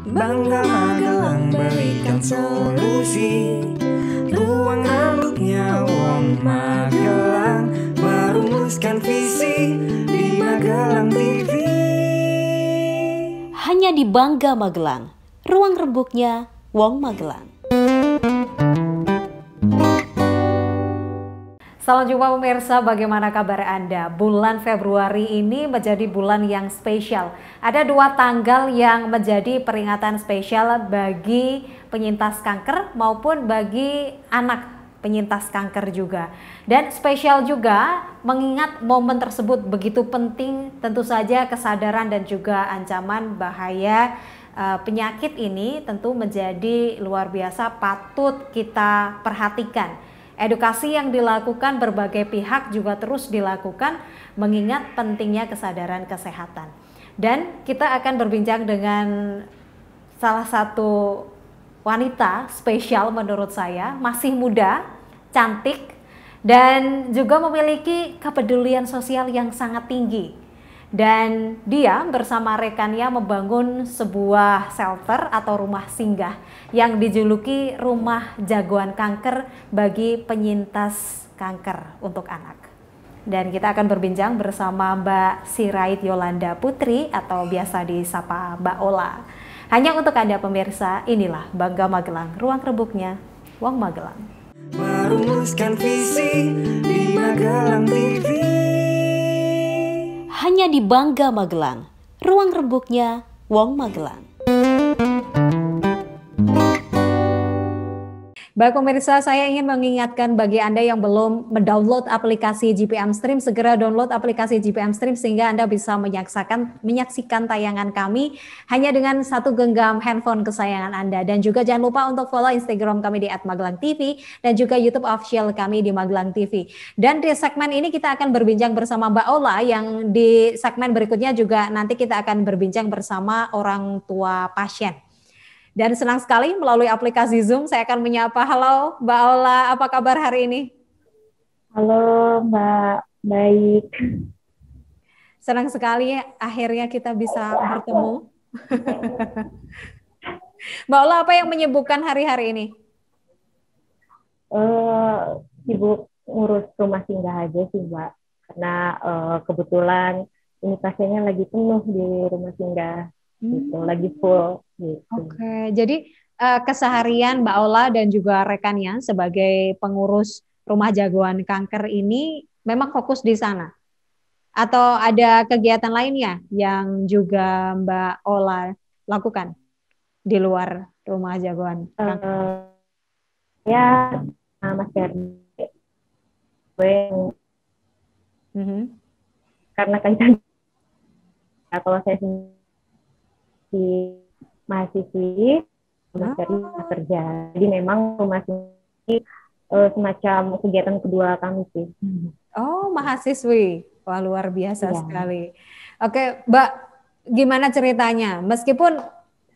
Bangga Magelang berikan solusi. Ruang rembuknya Wong Magelang merumuskan visi di Magelang TV. Hanya di Bangga Magelang, ruang rembuknya Wong Magelang. Salam jumpa pemirsa, bagaimana kabar Anda? Bulan Februari ini menjadi bulan yang spesial. Ada 2 tanggal yang menjadi peringatan spesial bagi penyintas kanker maupun bagi anak penyintas kanker juga. Dan spesial juga mengingat momen tersebut begitu penting, tentu saja kesadaran dan juga ancaman bahaya penyakit ini tentu menjadi luar biasa patut kita perhatikan. Edukasi yang dilakukan berbagai pihak juga terus dilakukan mengingat pentingnya kesadaran kesehatan. Dan kita akan berbincang dengan salah satu wanita spesial menurut saya, masih muda, cantik, dan juga memiliki kepedulian sosial yang sangat tinggi. Dan dia bersama rekannya membangun sebuah shelter atau rumah singgah yang dijuluki Rumah Jagoan Kanker bagi penyintas kanker untuk anak. Dan kita akan berbincang bersama Mbak Sirait Yolanda Putri atau biasa disapa Mbak Ola. Hanya untuk Anda pemirsa, inilah Bangga Magelang, ruang rebuknya Wong Magelang. Merumuskan visi di Magelang TV. Hanya di Bangga Magelang, ruang rembuknya Wong Magelang. Baik pemirsa, saya ingin mengingatkan bagi Anda yang belum mendownload aplikasi GPM Stream, segera download aplikasi GPM Stream sehingga Anda bisa menyaksikan tayangan kami hanya dengan satu genggam handphone kesayangan Anda. Dan juga jangan lupa untuk follow Instagram kami di @magelang_tv dan juga YouTube official kami di Magelang TV. Dan di segmen ini kita akan berbincang bersama Mbak Ola, yang di segmen berikutnya juga nanti kita akan berbincang bersama orang tua pasien. Dan senang sekali melalui aplikasi Zoom saya akan menyapa. Halo Mbak Ola, apa kabar hari ini? Halo Mbak, baik. Senang sekali akhirnya kita bisa bertemu. Mbak Ola, apa yang menyibukkan hari-hari ini? Sibuk ngurus rumah singgah aja sih Mbak, karena kebetulan ini pasiennya lagi penuh di rumah singgah, gitu, lagi full. Gitu. Oke, jadi keseharian Mbak Ola dan juga rekannya sebagai pengurus Rumah Jagoan Kanker ini memang fokus di sana? Atau ada kegiatan lainnya yang juga Mbak Ola lakukan di luar Rumah Jagoan Kanker? Ya, Mas Ferdi, karena kaitan kalau saya di mahasiswi, Mas Ferdi kerja. Jadi memang rumah ini semacam kegiatan kedua kami sih. Oh, mahasiswi. Wah, luar biasa sekali. Oke, Mbak, gimana ceritanya? Meskipun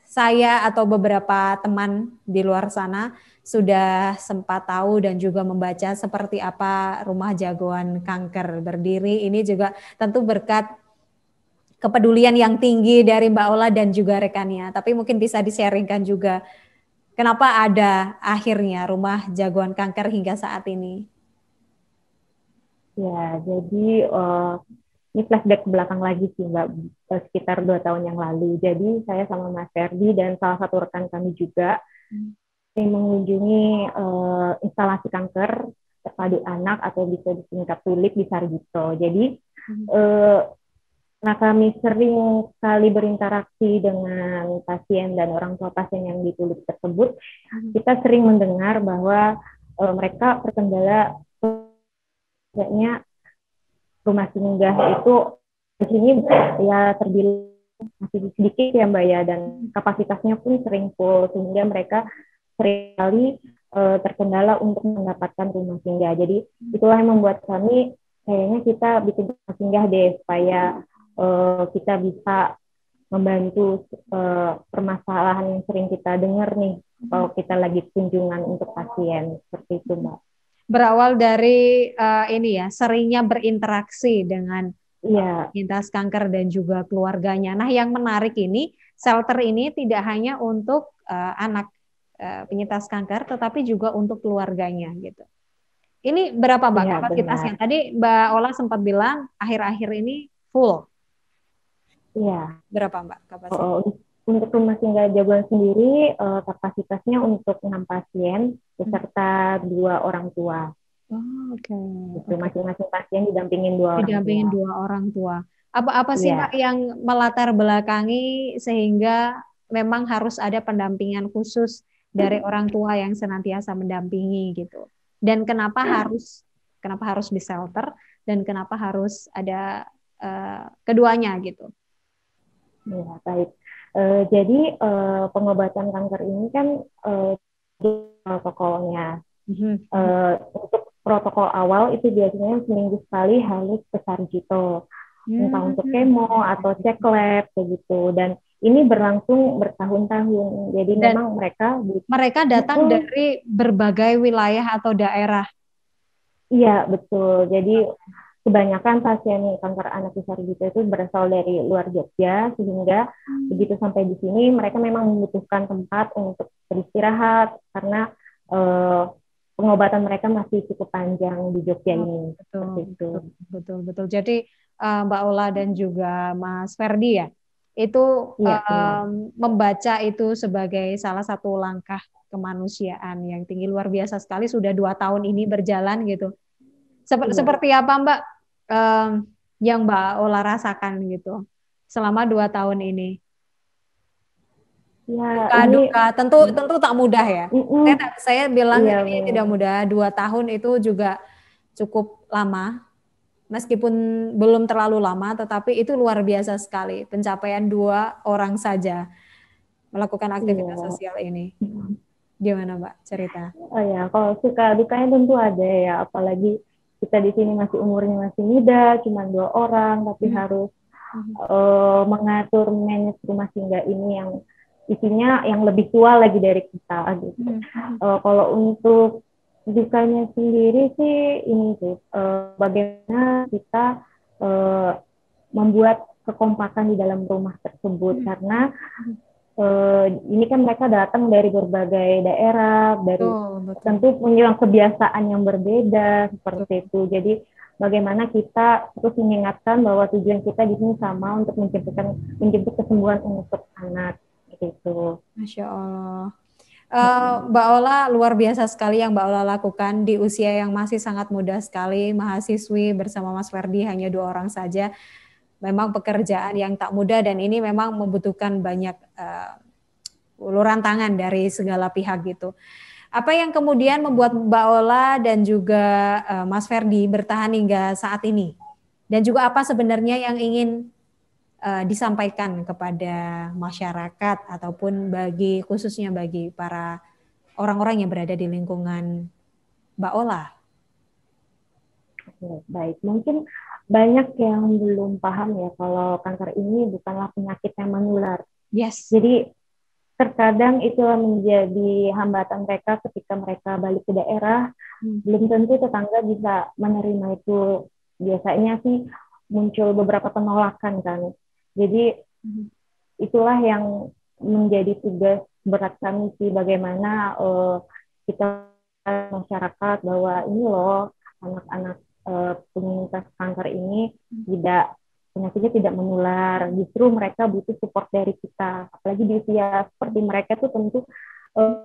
saya atau beberapa teman di luar sana sudah sempat tahu dan juga membaca seperti apa Rumah Jagoan Kanker berdiri, ini juga tentu berkat kepedulian yang tinggi dari Mbak Ola dan juga rekannya. Tapi mungkin bisa di-sharingkan juga kenapa ada akhirnya Rumah Jagoan Kanker hingga saat ini. Ya, jadi ini flashback ke belakang lagi sih Mbak, sekitar 2 tahun yang lalu. Jadi saya sama Mas Ferdi dan salah satu rekan kami juga mengunjungi instalasi kanker terpadu anak atau bisa disingkat TULIP di Sarjito. Jadi nah, kami sering sekali berinteraksi dengan pasien dan orang tua pasien yang di TULIP tersebut. Kita sering mendengar bahwa mereka terkendala kayaknya rumah singgah itu di sini ya terbilang masih sedikit ya Mbak ya, dan kapasitasnya pun sering full sehingga mereka seringkali terkendala untuk mendapatkan rumah singgah. Jadi itulah yang membuat kami kayaknya kita bikin rumah singgah deh supaya kita bisa membantu permasalahan yang sering kita dengar nih kalau kita lagi kunjungan untuk pasien, seperti itu Mbak. Berawal dari ini ya, seringnya berinteraksi dengan penyintas kanker dan juga keluarganya. Nah, yang menarik ini shelter ini tidak hanya untuk anak penyintas kanker, tetapi juga untuk keluarganya gitu. Ini berapa Mbak Iya, kapasitasnya? benar. Tadi Mbak Ola sempat bilang akhir-akhir ini full. Iya. Berapa Mbak kapasitas? Untuk rumah singgah Jagoan sendiri kapasitasnya untuk 6 pasien beserta 2 orang tua. Oh, oke. Itu masing-masing pasien didampingin 2 orang Didampingin tua. 2 orang tua. Apa sih Mbak Iya. yang melatar belakangi sehingga memang harus ada pendampingan khusus dari orang tua yang senantiasa mendampingi gitu. Dan kenapa harus di shelter dan kenapa harus ada keduanya gitu. Ya, baik. Jadi pengobatan kanker ini kan protokolnya. Untuk protokol awal itu biasanya seminggu sekali harus ke Sarjito, entah untuk kemo atau cek lab begitu. Dan ini berlangsung bertahun-tahun. Jadi Dan memang mereka datang dari berbagai wilayah atau daerah. Iya, betul. Jadi kebanyakan pasien kanker anak di Sarjito itu berasal dari luar Jogja, sehingga begitu sampai di sini mereka memang membutuhkan tempat untuk beristirahat karena pengobatan mereka masih cukup panjang di Jogja ini. Betul. Jadi Mbak Ola dan juga Mas Ferdi ya, itu membaca itu sebagai salah satu langkah kemanusiaan yang tinggi, luar biasa sekali. Sudah 2 tahun ini berjalan gitu. Seperti apa Mbak yang Mbak Ola rasakan gitu selama 2 tahun ini? Ya, Duka tentu tak mudah ya. Saya bilang ini tidak mudah. 2 tahun itu juga cukup lama, meskipun belum terlalu lama, tetapi itu luar biasa sekali pencapaian 2 orang saja melakukan aktivitas sosial ini. Gimana Mbak cerita? Oh ya, kalau suka dukanya tentu ada ya, apalagi kita di sini masih umurnya masih muda, cuma 2 orang, tapi harus mengatur manage rumah singgah ini yang isinya yang lebih tua lagi dari kita gitu. Kalau untuk dukanya sendiri sih ini sih bagaimana kita membuat kekompakan di dalam rumah tersebut karena ini kan mereka datang dari berbagai daerah, dari tentu punya kebiasaan yang berbeda seperti itu. Jadi bagaimana kita terus mengingatkan bahwa tujuan kita di sini sama untuk menjemput kesembuhan untuk anak gitu. Masya Allah. Mbak Ola luar biasa sekali yang Mbak Ola lakukan di usia yang masih sangat muda sekali, mahasiswi bersama Mas Ferdi hanya 2 orang saja. Memang pekerjaan yang tak mudah dan ini memang membutuhkan banyak uluran tangan dari segala pihak gitu. Apa yang kemudian membuat Mbak Ola dan juga Mas Ferdi bertahan hingga saat ini? Dan juga apa sebenarnya yang ingin disampaikan kepada masyarakat ataupun khususnya bagi para orang-orang yang berada di lingkungan Mbak Ola? Baik, mungkin banyak yang belum paham ya kalau kanker ini bukanlah penyakit yang menular. Yes. Jadi terkadang itu menjadi hambatan mereka ketika mereka balik ke daerah. Belum tentu tetangga bisa menerima itu. Biasanya sih muncul beberapa penolakan kan. Jadi itulah yang menjadi tugas berat kami sih, bagaimana kita masyarakat bahwa ini loh anak-anak penyintas kanker ini penyakitnya tidak menular, justru mereka butuh support dari kita, apalagi di usia seperti mereka tuh tentu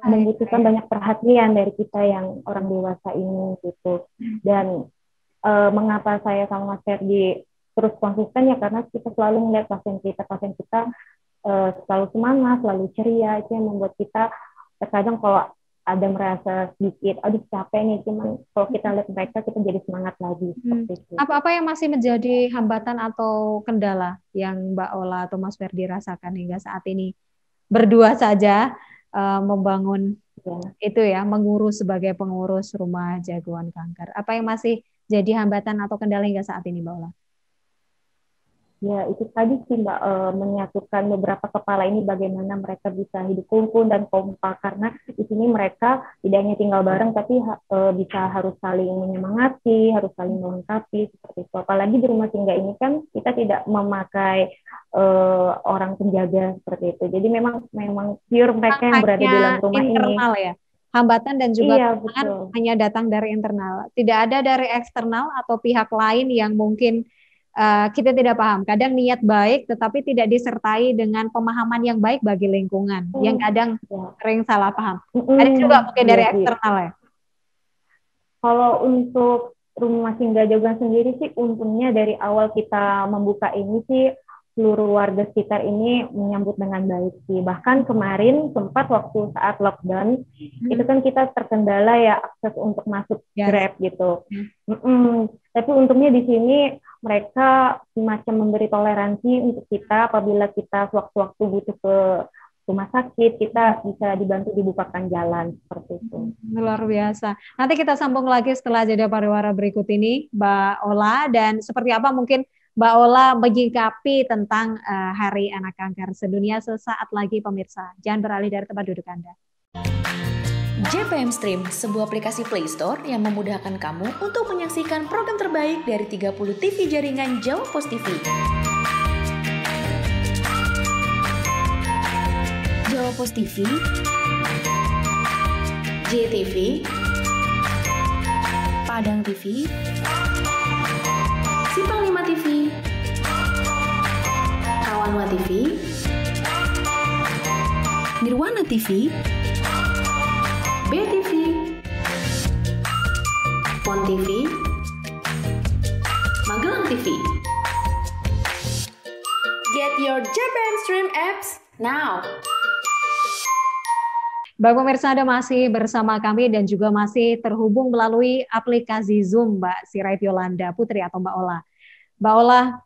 membutuhkan banyak perhatian dari kita yang orang dewasa ini gitu. Dan mengapa saya sama Mas Ferdi terus konsisten ya karena kita selalu melihat pasien kita selalu semangat, selalu ceria, itu yang membuat kita terkadang kalau ada merasa sedikit, aduh capek nih, cuman kalau kita lihat mereka kita jadi semangat lagi. Apa yang masih menjadi hambatan atau kendala yang Mbak Ola atau Mas Ferdi rasakan hingga saat ini? Berdua saja membangun itu ya, mengurus sebagai pengurus rumah jagoan kanker. Apa yang masih jadi hambatan atau kendala hingga saat ini Mbak Ola? Ya, itu tadi sih Mbak, menyatukan beberapa kepala ini bagaimana mereka bisa hidup rukun dan kompak, karena di sini mereka tidak hanya tinggal bareng tapi bisa harus saling menyemangati, harus saling melengkapi seperti itu. Apalagi di rumah singgah ini kan kita tidak memakai orang penjaga seperti itu. Jadi memang memang pure mereka yang berada di Hanya dalam rumah ini. internal ya. Hambatan dan juga Iya, tantangan betul. hanya datang dari internal. Tidak ada dari eksternal atau pihak lain yang mungkin kita tidak paham. Kadang niat baik tetapi tidak disertai dengan pemahaman yang baik bagi lingkungan. Yang kadang Ya. sering salah paham. Ada juga mungkin Iya dari sih. eksternal ya. Kalau untuk rumah singgah Jogan sendiri sih, untungnya dari awal kita membuka ini sih seluruh warga sekitar ini menyambut dengan baik sih. Bahkan kemarin sempat waktu saat lockdown itu kan kita terkendala ya akses untuk masuk Grab gitu. Tapi untungnya di sini mereka semacam memberi toleransi untuk kita apabila kita sewaktu-waktu butuh ke rumah sakit, kita bisa dibantu dibukakan jalan seperti itu. Luar biasa. Nanti kita sambung lagi setelah jeda pariwara berikut ini, Mbak Ola, dan seperti apa mungkin Mbak Ola menyikapi tentang Hari Anak Kanker Sedunia sesaat lagi pemirsa. Jangan beralih dari tempat duduk Anda. JPM Stream, sebuah aplikasi Play Store yang memudahkan kamu untuk menyaksikan program terbaik dari 30 TV jaringan Jawa Pos TV. Jawa Pos TV, JTV, Padang TV, Simpang 5 TV, Kawanwa TV, Nirwana TV, BTV, Pon TV, Magelang TV. Get your JPM Stream apps now. Baik pemirsa, Anda masih bersama kami dan juga masih terhubung melalui aplikasi Zoom Mbak Sirait Yolanda Putri atau Mbak Ola. Mbak Ola,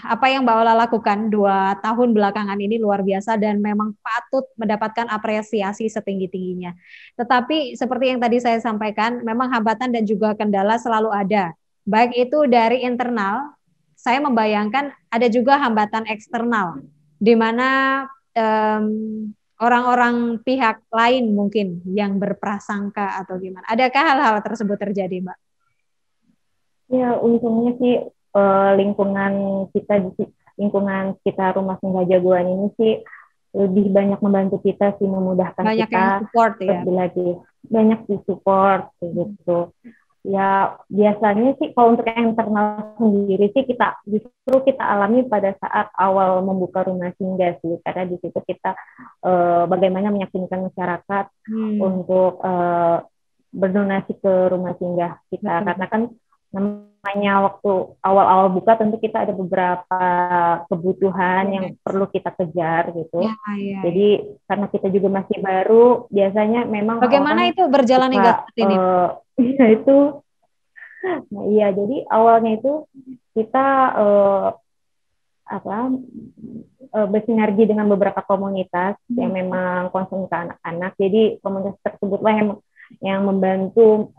apa yang Mbak Ola lakukan 2 tahun belakangan ini luar biasa dan memang patut mendapatkan apresiasi setinggi-tingginya. Tetapi seperti yang tadi saya sampaikan, memang hambatan dan juga kendala selalu ada. Baik itu dari internal, saya membayangkan ada juga hambatan eksternal, di mana orang-orang pihak lain mungkin yang berprasangka atau gimana. Adakah hal-hal tersebut terjadi, Mbak? Ya, untungnya sih lingkungan kita rumah singgah Jagoan ini sih lebih banyak membantu kita sih, memudahkan banyak kita. Yang support ya. Banyak di support gitu. Ya biasanya sih kalau untuk yang internal sendiri sih justru kita alami pada saat awal membuka rumah singgah sih, karena di situ kita bagaimana meyakinkan masyarakat untuk berdonasi ke rumah singgah kita. Karena kan namanya waktu awal-awal buka tentu kita ada beberapa kebutuhan yang perlu kita kejar gitu. Jadi karena kita juga masih baru, biasanya memang bagaimana itu berjalan hingga saat ini? Jadi awalnya itu kita bersinergi dengan beberapa komunitas yang memang concern ke anak-anak. Jadi komunitas tersebutlah yang membantu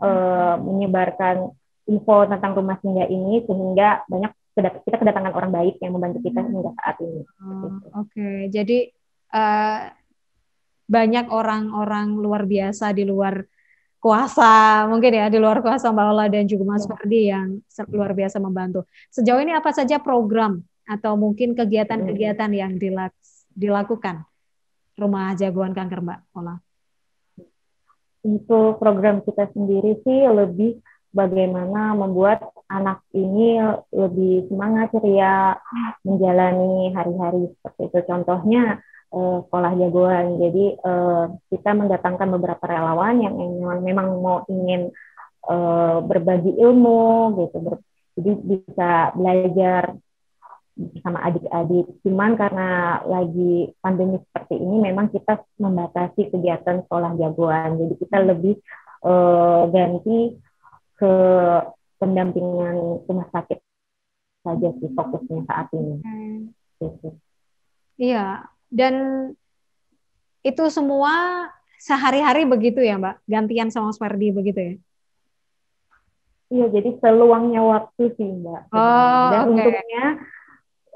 menyebarkan info tentang rumah singgah ini, sehingga kita kedatangan orang baik yang membantu kita hingga saat ini. Oke. Jadi banyak orang-orang luar biasa di luar kuasa, mungkin ya, di luar kuasa Mbak Ola dan juga Mas Ferdi yang luar biasa membantu. Sejauh ini apa saja program atau mungkin kegiatan-kegiatan yang dilakukan Rumah Jagoan Kanker, Mbak Ola? Untuk program kita sendiri sih lebih bagaimana membuat anak ini lebih semangat, ceria menjalani hari-hari seperti itu. Contohnya sekolah jagoan. Jadi kita mendatangkan beberapa relawan yang memang ingin berbagi ilmu gitu. Jadi bisa belajar sama adik-adik. Cuman karena lagi pandemi seperti ini, memang kita membatasi kegiatan sekolah jagoan. Jadi kita lebih ganti ke pendampingan rumah sakit saja sih fokusnya saat ini. Gitu. Iya, dan itu semua sehari-hari begitu ya Mbak? Gantian sama Mas Ferdi begitu ya? Iya, jadi seluangnya waktu sih Mbak. Dan untungnya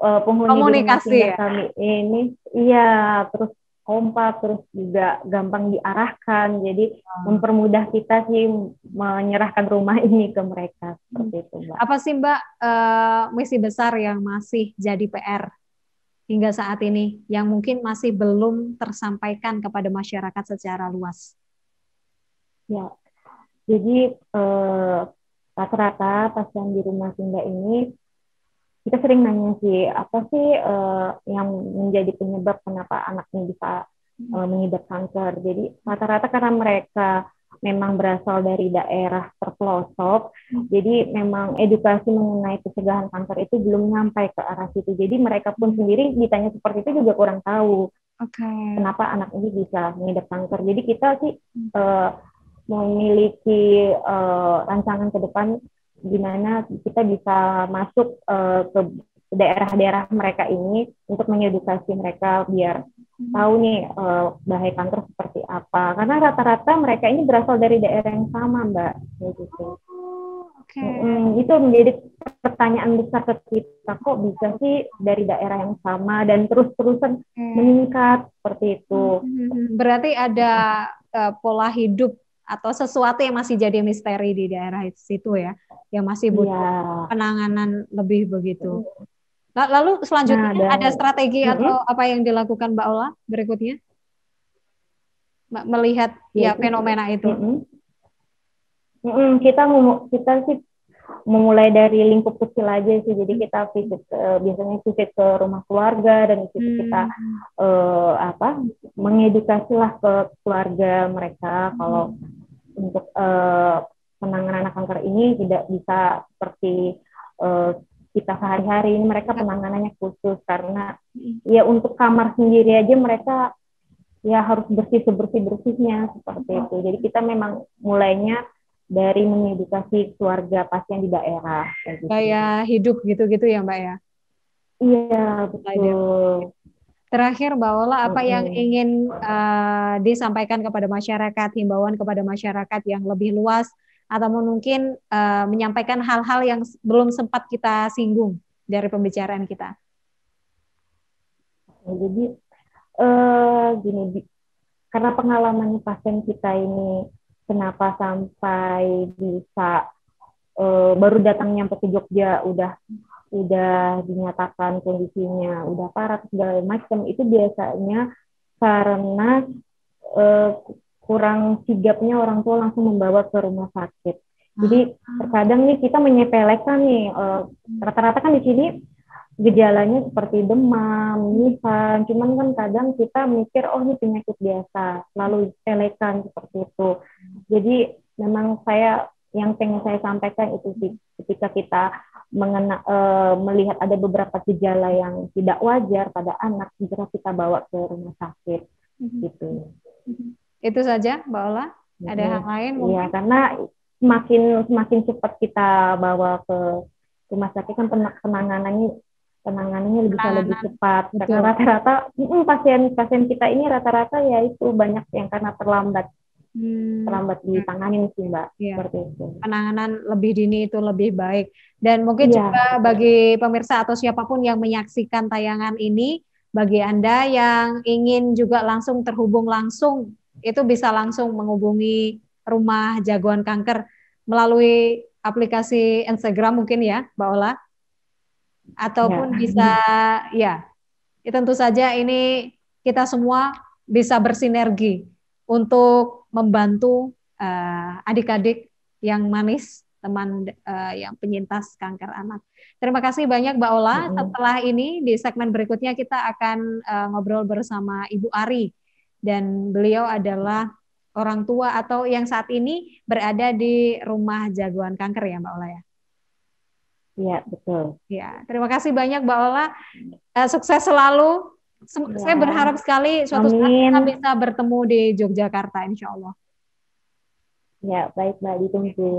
penghuni di rumah Komunikasi singgah ya. kami ini, iya, terus kompak, terus juga gampang diarahkan. Jadi mempermudah kita sih menyerahkan rumah ini ke mereka seperti itu, Mbak. Apa sih Mbak misi besar yang masih jadi PR hingga saat ini yang mungkin masih belum tersampaikan kepada masyarakat secara luas? Ya, jadi rata-rata pasien di rumah singgah ini kita sering nanya sih, apa sih yang menjadi penyebab kenapa anaknya bisa mengidap kanker. Jadi rata-rata karena mereka memang berasal dari daerah terpelosok, jadi memang edukasi mengenai pencegahan kanker itu belum sampai ke arah situ. Jadi mereka pun sendiri ditanya seperti itu juga kurang tahu kenapa anak ini bisa mengidap kanker. Jadi kita sih memiliki rancangan ke depan di mana kita bisa masuk ke daerah-daerah mereka ini untuk mengedukasi mereka biar tahu nih bahaya kanker seperti apa. Karena rata-rata mereka ini berasal dari daerah yang sama, Mbak. Gitu. Itu menjadi pertanyaan besar ke kita, kok bisa sih dari daerah yang sama dan terus-terusan meningkat seperti itu. Berarti ada pola hidup atau sesuatu yang masih jadi misteri di daerah situ ya, yang masih butuh penanganan lebih begitu. Lalu selanjutnya ada strategi atau apa yang dilakukan Mbak Ola berikutnya? Mbak melihat ya fenomena itu. Kita sih memulai dari lingkup kecil aja sih. Jadi kita biasanya visit ke rumah keluarga dan itu kita mengedukasi lah ke keluarga mereka kalau untuk penanganan kanker ini tidak bisa seperti kita sehari-hari. Ini mereka penanganannya khusus karena ya untuk kamar sendiri aja mereka ya harus bersihnya seperti itu. Jadi kita memang mulainya dari mengedukasi keluarga pasien di daerah. Kayak hidup gitu-gitu ya Mbak ya? Iya, betul. Terakhir Mbak Ola, apa yang ingin disampaikan kepada masyarakat, himbauan kepada masyarakat yang lebih luas, atau mungkin menyampaikan hal-hal yang belum sempat kita singgung dari pembicaraan kita? Jadi gini, karena pengalaman pasien kita ini kenapa sampai bisa baru datang nyampe ke Jogja udah dinyatakan kondisinya udah parah segala macam, itu biasanya karena kurang sigapnya orang tua langsung membawa ke rumah sakit. Jadi terkadang nih kita menyepelekan nih rata-rata kan di sini gejalanya seperti demam, nyifan, cuman kan kadang kita mikir oh ini penyakit biasa, lalu disepelekan seperti itu. Jadi memang yang pengen saya sampaikan itu sih, ketika kita melihat ada beberapa gejala yang tidak wajar pada anak, segera kita bawa ke rumah sakit. Gitu. Itu saja, Mbak Ola? Ada hal lain mungkin? Iya, karena semakin cepat kita bawa ke rumah sakit kan penanganannya bisa lebih cepat. Betul. Karena rata-rata pasien kita ini rata-rata ya itu banyak yang karena terlambat ditangani sih Mbak. Iya. Seperti itu. Penanganan lebih dini itu lebih baik. Dan mungkin juga bagi pemirsa atau siapapun yang menyaksikan tayangan ini, bagi Anda yang ingin juga langsung terhubung langsung, itu bisa langsung menghubungi Rumah Jagoan Kanker melalui aplikasi Instagram mungkin ya, Mbak Ola. Ataupun bisa tentu saja ini kita semua bisa bersinergi untuk membantu adik-adik yang manis, teman yang penyintas kanker anak. Terima kasih banyak Mbak Ola. Setelah ini di segmen berikutnya kita akan ngobrol bersama Ibu Ari, dan beliau adalah orang tua atau yang saat ini berada di Rumah Jagoan Kanker ya Mbak Ola ya. Iya, betul. Ya, terima kasih banyak Mbak Ola. Sukses selalu. Saya berharap sekali suatu saat kita bisa bertemu di Yogyakarta, insya Allah. Ya, baik Mbak, ditunggu.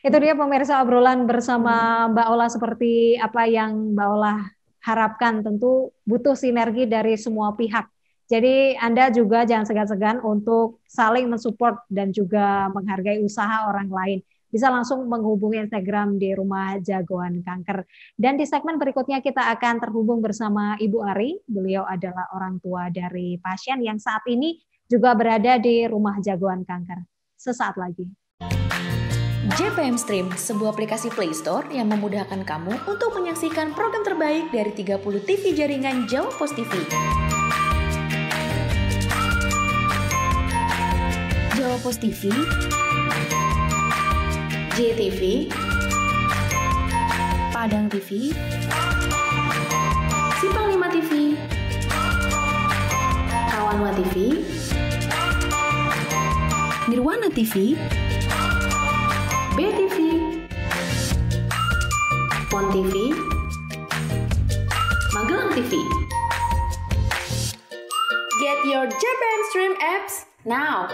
Itu dia pemirsa obrolan bersama Mbak Ola, seperti apa yang Mbak Ola harapkan. Tentu butuh sinergi dari semua pihak. Jadi Anda juga jangan segan-segan untuk saling mensupport dan juga menghargai usaha orang lain. bisa langsung menghubungi Instagram di Rumah Jagoan Kanker. Dan di segmen berikutnya kita akan terhubung bersama Ibu Ari. Beliau adalah orang tua dari pasien yang saat ini juga berada di Rumah Jagoan Kanker. Sesaat lagi. JPM Stream, sebuah aplikasi Play Store yang memudahkan kamu untuk menyaksikan program terbaik dari 30 TV jaringan Jawa Pos TV. Jawa Pos TV, JTV, Padang TV, Simpang 5 TV, Kawanwa TV, Nirwana TV, BTV, Pon TV, Magelang TV. Get your JPM Stream apps now.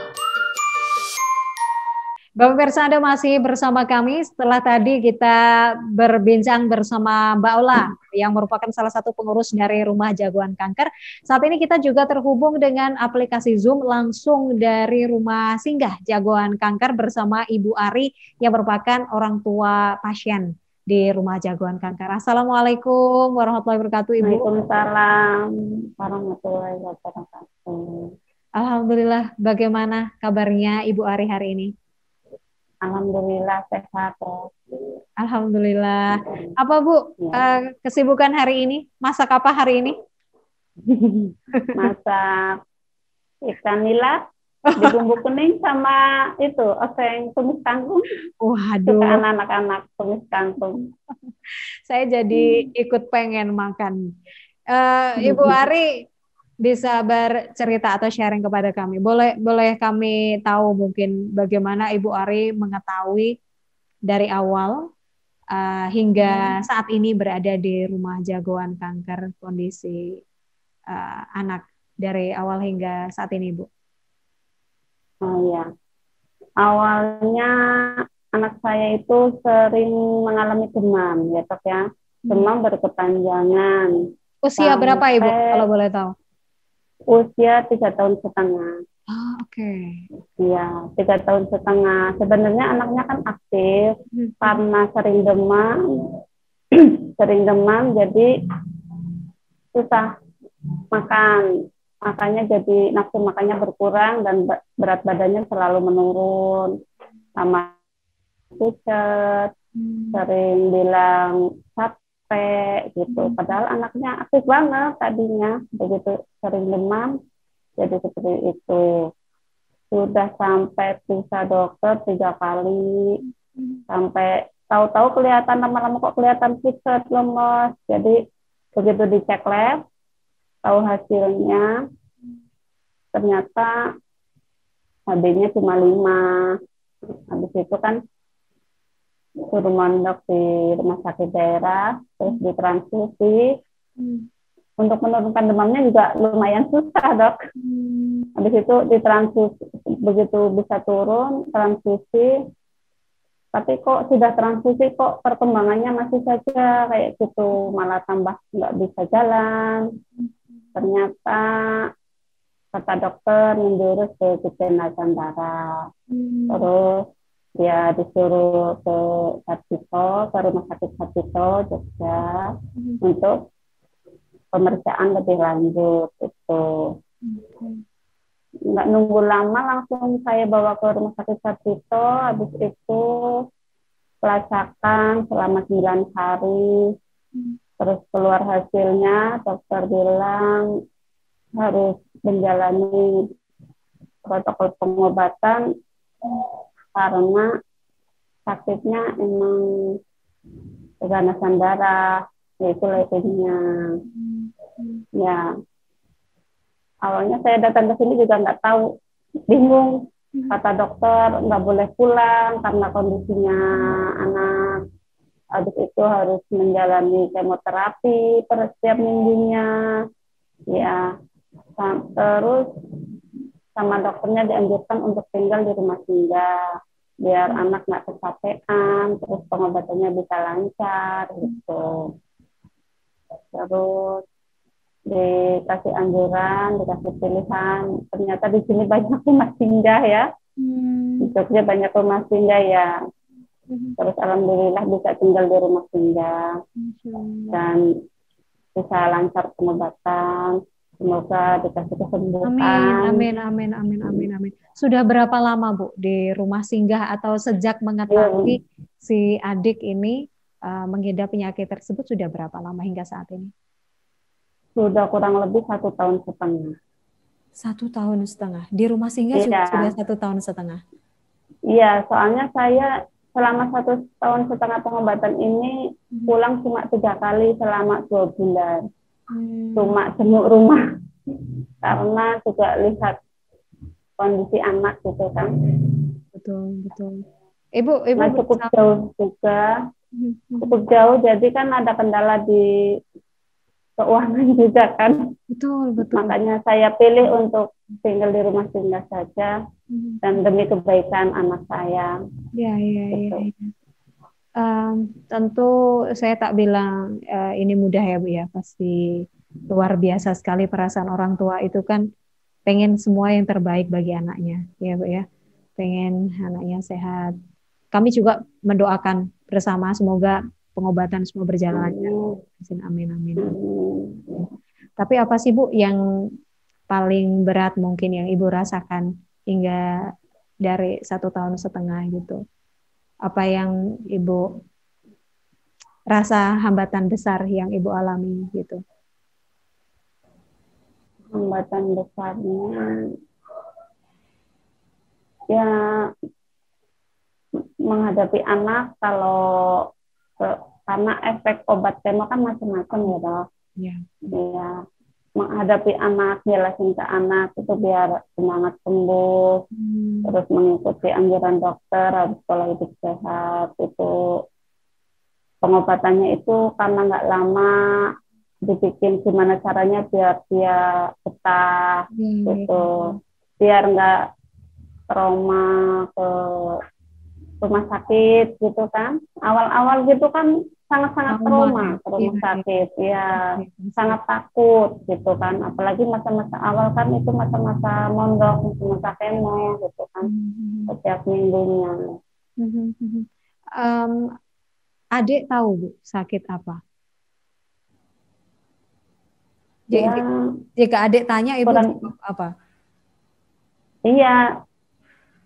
Bapak pemirsa, Anda masih bersama kami setelah tadi kita berbincang bersama Mbak Ola yang merupakan salah satu pengurus dari Rumah Jagoan Kanker. Saat ini kita juga terhubung dengan aplikasi Zoom langsung dari Rumah Singgah Jagoan Kanker bersama Ibu Ari yang merupakan orang tua pasien di Rumah Jagoan Kanker. Assalamualaikum warahmatullahi wabarakatuh, Ibu. Waalaikumsalam warahmatullahi wabarakatuh. Alhamdulillah, bagaimana kabarnya Ibu Ari hari ini? Alhamdulillah sehat. Alhamdulillah. Apa Bu kesibukan hari ini? Masak apa hari ini? Masak ikan nila di bumbu kuning sama itu oseng tumis kangkung. Waduh. Suka anak-anak tumis kangkung. Saya jadi ikut pengen makan. Ibu Ari bisa bercerita atau sharing kepada kami. Boleh kami tahu mungkin bagaimana Ibu Ari mengetahui dari awal hingga saat ini berada di Rumah Jagoan Kanker, kondisi anak dari awal hingga saat ini, Bu. Oh ya, awalnya anak saya itu sering mengalami demam, ya Dok ya. Demam berkepanjangan. Usia berapa Ibu, kalau boleh tahu? Usia 3 tahun setengah. Oke. Iya, 3 tahun setengah. Sebenarnya anaknya kan aktif karena sering demam, jadi susah makan. Makanya jadi nafsu makannya berkurang dan berat badannya selalu menurun. Sama pucat, sering bilang gitu. Padahal anaknya aktif banget tadinya, begitu sering demam jadi seperti itu. Sudah sampai periksa dokter 3 kali, sampai tahu-tahu kelihatan lama-lama kok kelihatan pucat, lemes. Jadi begitu dicek lab, tahu hasilnya ternyata HB-nya cuma 5. Habis itu kan suruh mondok di rumah sakit daerah, terus ditransfusi. Untuk menurunkan demamnya juga lumayan susah, Dok. Habis itu ditransfusi, begitu bisa turun, transfusi. Tapi kok sudah transfusi, kok perkembangannya masih saja kayak gitu, malah tambah nggak bisa jalan. Ternyata kata dokter menjurus ke kecemasan darah. Terus dia disuruh ke Sarjito, ke Rumah Sakit Sarjito, Jogja, untuk pemeriksaan lebih lanjut. Itu nggak nunggu lama, langsung saya bawa ke Rumah Sakit Sarjito. Habis itu pelacakan selama 9 hari. Terus keluar hasilnya, dokter bilang harus menjalani protokol pengobatan karena sakitnya emang keganasan darah, yaitu leukemia. Ya, awalnya saya datang ke sini juga nggak tahu, bingung. Kata dokter nggak boleh pulang karena kondisinya anak. Habis itu harus menjalani kemoterapi per setiap minggunya. Ya, terus sama dokternya dianjurkan untuk tinggal di rumah singgah biar anak nggak kecapean, terus pengobatannya bisa lancar gitu. Terus dikasih anjuran, dikasih pilihan. Ternyata di sini banyak rumah singgah ya. Di Jogja banyak rumah singgah ya. Terus alhamdulillah bisa tinggal di rumah singgah dan bisa lancar pengobatan. Semoga dikasih kesembuhan. Amin. Sudah berapa lama Bu di rumah singgah atau sejak mengetahui si adik ini mengidap penyakit tersebut sudah berapa lama hingga saat ini? Sudah kurang lebih 1,5 tahun. 1,5 tahun. Di rumah singgah Iya. sudah 1,5 tahun. Iya, soalnya saya selama 1,5 tahun pengobatan ini pulang cuma 3 kali selama 2 bulan. Cuma jenguk rumah karena juga lihat kondisi anak gitu kan. Betul. Ibu Nah, cukup jauh juga, cukup jauh. Jadi kan ada kendala di keuangan juga kan. Betul. Makanya saya pilih untuk tinggal di rumah singgah saja dan demi kebaikan anak saya. Ya. Tentu saya tak bilang ini mudah ya Bu ya, pasti luar biasa sekali perasaan orang tua itu kan pengen semua yang terbaik bagi anaknya ya Bu ya, pengen anaknya sehat. Kami juga mendoakan bersama semoga pengobatan semua berjalan lancar. Amin. Tapi apa sih Bu yang paling berat mungkin yang Ibu rasakan hingga dari 1,5 tahun gitu? Apa yang Ibu rasa hambatan besar yang Ibu alami gitu? Hambatan besarnya ya menghadapi anak karena efek obat kemo kan macam-macam ya Dok. Ya, menghadapi anak, jelasin ke anak itu biar semangat sembuh, terus mengikuti anjuran dokter harus pola hidup sehat. Itu pengobatannya itu karena nggak lama, dibikin gimana caranya biar dia betah gitu, biar nggak trauma ke rumah sakit gitu kan. Awal-awal gitu kan sangat-sangat trauma ke rumah sakit, ya sangat takut gitu kan. Apalagi masa-masa awal kan itu masa-masa mondok, masa kemo gitu kan, setiap minggunya. Adik tahu Bu sakit apa? Jika adik tanya Ibu jawab apa? Iya,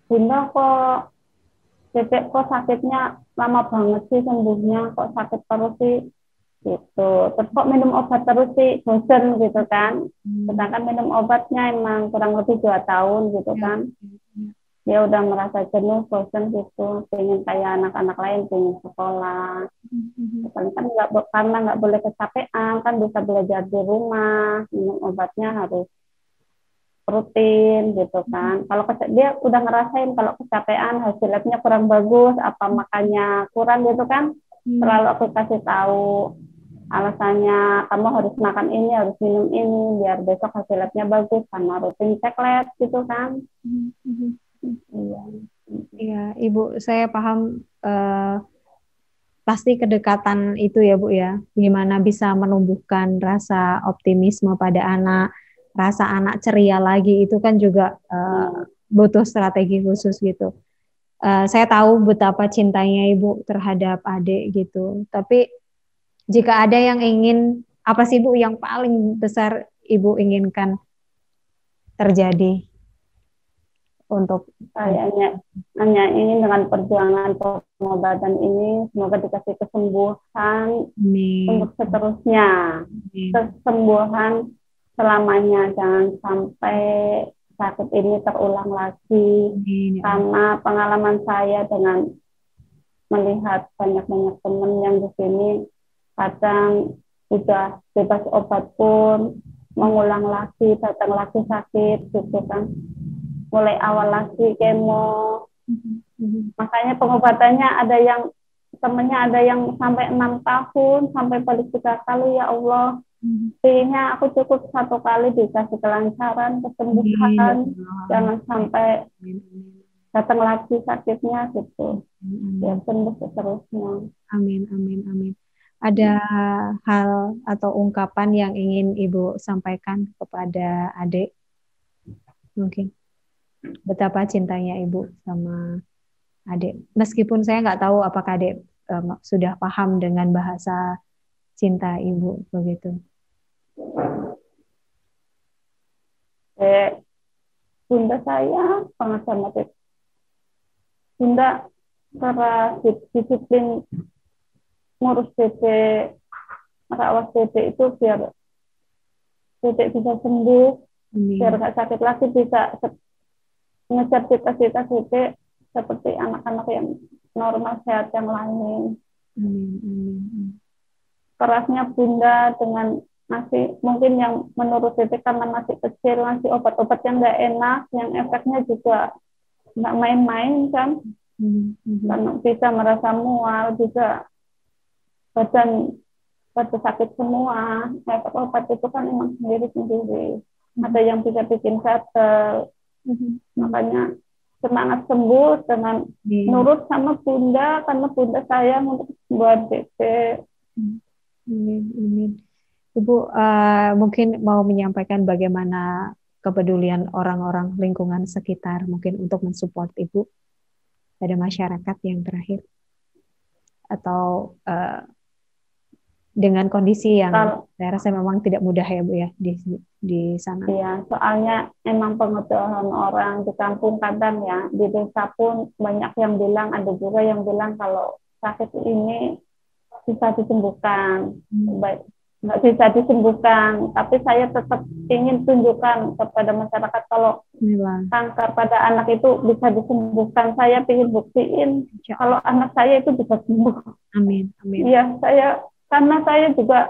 Bunda kok sakitnya lama banget sih sembuhnya, kok sakit terus sih gitu. Terus kok minum obat terus sih, bosen gitu kan. Sedangkan minum obatnya emang kurang lebih 2 tahun gitu kan. Dia udah merasa jenuh, bosen gitu, pengen kayak anak-anak lain, pengen sekolah. Kan karena nggak boleh kecapean, kan bisa belajar di rumah, minum obatnya harus rutin gitu kan. Kalau dia udah ngerasain kalau kecapean, hasil labnya kurang bagus, apa makannya kurang gitu kan, selalu aku kasih tahu alasannya, kamu harus makan ini, harus minum ini, biar besok hasil labnya bagus, karena rutin cek lab gitu kan. Iya, Ibu, saya paham pasti kedekatan itu ya Bu ya, gimana bisa menumbuhkan rasa optimisme pada anak, rasa anak ceria lagi itu kan juga butuh strategi khusus gitu. Saya tahu betapa cintanya Ibu terhadap adik gitu. Tapi jika ada yang ingin, apa sih Bu yang paling besar Ibu inginkan terjadi untuk saya hanya ingin dengan perjuangan pengobatan ini semoga dikasih kesembuhan untuk seterusnya, kesembuhan selamanya, jangan sampai sakit ini terulang lagi. Karena pengalaman saya dengan melihat banyak-banyak teman yang di sini kadang sudah bebas obat pun mengulang lagi, datang lagi sakit gitu kan, mulai awal lagi kemo. Makanya pengobatannya ada yang temennya ada yang sampai 6 tahun, sampai balik 3 kali, ya Allah. Intinya aku cukup 1 kali dikasih kelancaran, kesembuhan, jangan sampai datang lagi sakitnya gitu. Ya sembuh seterusnya. Amin. Ada hal atau ungkapan yang ingin Ibu sampaikan kepada adik? Mungkin betapa cintanya Ibu sama adik. Meskipun saya nggak tahu apakah adik sudah paham dengan bahasa cinta ibu begitu. Bunda saya sangat sama Dek. Bunda secara disiplin ngurus DP, merawat DP itu biar DP bisa sembuh, biar nggak sakit lagi, bisa ngejar cita-cita DP seperti anak-anak yang normal sehat yang lain. Kerasnya Bunda dengan ngasih, mungkin yang menurut DP karena masih kecil, ngasih obat-obat yang nggak enak, yang efeknya juga nggak main-main kan, karena bisa merasa mual, bisa badan sakit semua. Efek obat itu kan emang sendiri-sendiri. Ada yang bisa bikin gatal. Makanya semangat sembuh dengan nurut sama Bunda, karena Bunda sayang untuk buat DP. Ibu mungkin mau menyampaikan bagaimana kepedulian orang-orang lingkungan sekitar mungkin untuk mensupport Ibu pada masyarakat yang terakhir, atau dengan kondisi yang saya rasa memang tidak mudah ya Bu ya di sana. Iya, soalnya emang pengetahuan orang di kampung kadang ya, di desa pun banyak yang bilang, ada juga yang bilang kalau sakit ini bisa disembuhkan, baik nggak bisa disembuhkan, tapi saya tetap ingin tunjukkan kepada masyarakat kalau kanker pada anak itu bisa disembuhkan. Saya ingin buktiin kalau anak saya itu bisa sembuh. Amin. Amin. Iya, karena saya juga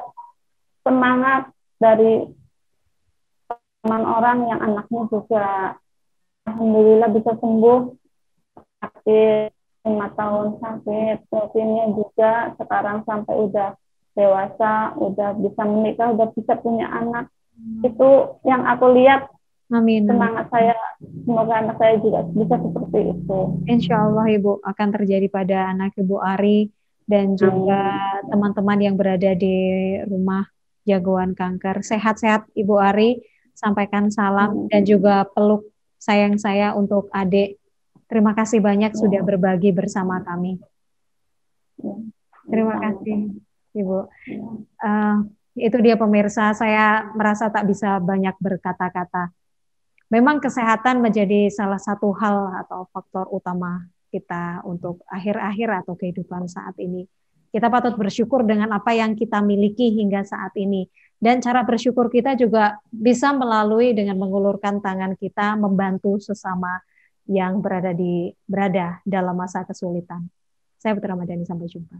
semangat dari teman orang yang anaknya juga alhamdulillah bisa sembuh, sakit 5 tahun sakit, proteinnya juga sekarang sampai udah dewasa, udah bisa menikah, udah bisa punya anak. Itu yang aku lihat. Amin. Semangat saya, semoga anak saya juga bisa seperti itu. Insya Allah Ibu akan terjadi pada anak Ibu Ari dan juga teman-teman yang berada di rumah jagoan kanker. Sehat-sehat Ibu Ari, sampaikan salam dan juga peluk sayang saya untuk adik. Terima kasih banyak sudah berbagi bersama kami. Terima kasih Ibu. Itu dia pemirsa, saya merasa tak bisa banyak berkata-kata. Memang kesehatan menjadi salah satu hal atau faktor utama kita untuk akhir-akhir atau kehidupan saat ini. Kita patut bersyukur dengan apa yang kita miliki hingga saat ini. Dan cara bersyukur kita juga bisa melalui dengan mengulurkan tangan kita membantu sesama yang berada dalam masa kesulitan. Saya Putri Ramadhani, sampai jumpa.